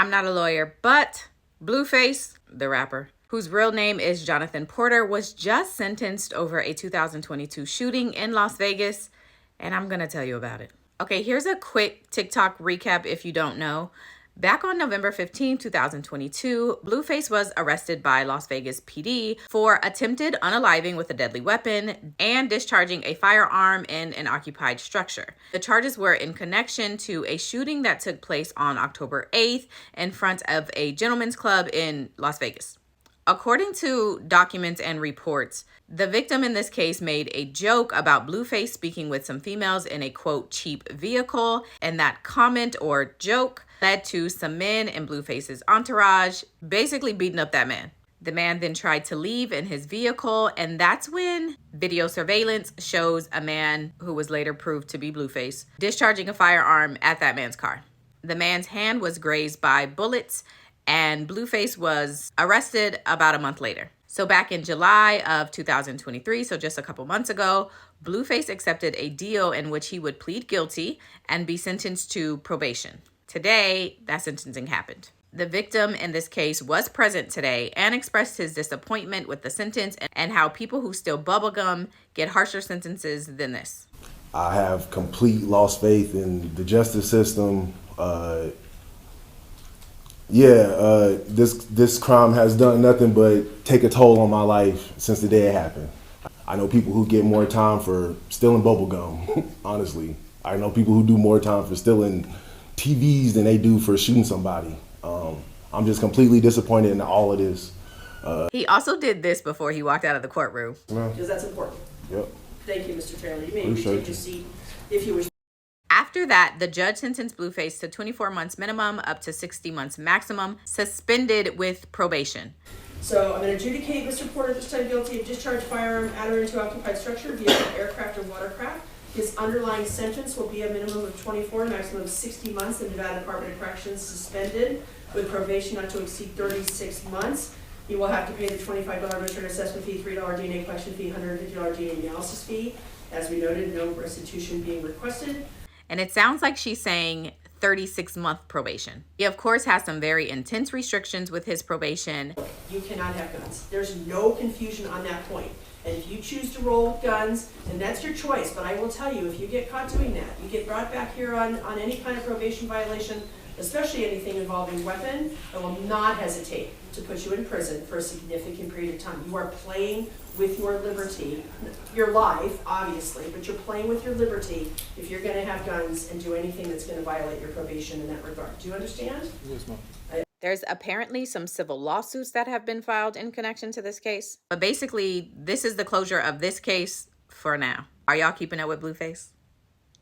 I'm not a lawyer, but Blueface, the rapper, whose real name is Jonathan Porter, was just sentenced over a 2022 shooting in Las Vegas, and I'm gonna tell you about it. Okay, here's a quick TikTok recap if you don't know. Back on November 15, 2022, Blueface was arrested by Las Vegas PD for attempted unaliving with a deadly weapon and discharging a firearm in an occupied structure. The charges were in connection to a shooting that took place on October 8th in front of a gentleman's club in Las Vegas. According to documents and reports, the victim in this case made a joke about Blueface speaking with some females in a quote cheap vehicle, and that comment or joke led to some men in Blueface's entourage basically beating up that man. The man then tried to leave in his vehicle, and that's when video surveillance shows a man who was later proved to be Blueface discharging a firearm at that man's car. The man's hand was grazed by bullets, and Blueface was arrested about a month later. So back in July of 2023, so just a couple months ago, Blueface accepted a deal in which he would plead guilty and be sentenced to probation. Today, that sentencing happened. The victim in this case was present today and expressed his disappointment with the sentence and how people who steal bubblegum get harsher sentences than this. I have complete lost faith in the justice system. This crime has done nothing but take a toll on my life since the day it happened. I know people who get more time for stealing bubblegum, honestly. I know people who do more time for stealing TVs than they do for shooting somebody. I'm just completely disappointed in all of this. He also did this before he walked out of the courtroom. Because that's important. Yep. Thank you, Mr. Taylor. You may take your seat if you wish. After that, the judge sentenced Blueface to 24 months minimum up to 60 months maximum, suspended with probation. So I'm going to adjudicate Mr. Porter this time guilty of discharge firearm at or into occupied structure via aircraft or watercraft. His underlying sentence will be a minimum of 24, maximum of 60 months in Nevada Department of Corrections, suspended with probation not to exceed 36 months. He will have to pay the $25 return assessment fee, $3 DNA collection fee, $150 DNA analysis fee. As we noted, no restitution being requested. And it sounds like she's saying 36-month probation. He, of course, has some very intense restrictions with his probation. You cannot have guns. There's no confusion on that point. And if you choose to roll with guns, then that's your choice. But I will tell you, if you get caught doing that, you get brought back here on any kind of probation violation, especially anything involving weapon, I will not hesitate to put you in prison for a significant period of time. You are playing with your liberty, your life, obviously, but you're playing with your liberty if you're going to have guns and do anything that's going to violate your probation in that regard. Do you understand? Yes, ma'am. There's apparently some civil lawsuits that have been filed in connection to this case. But basically, this is the closure of this case for now. Are y'all keeping up with Blueface?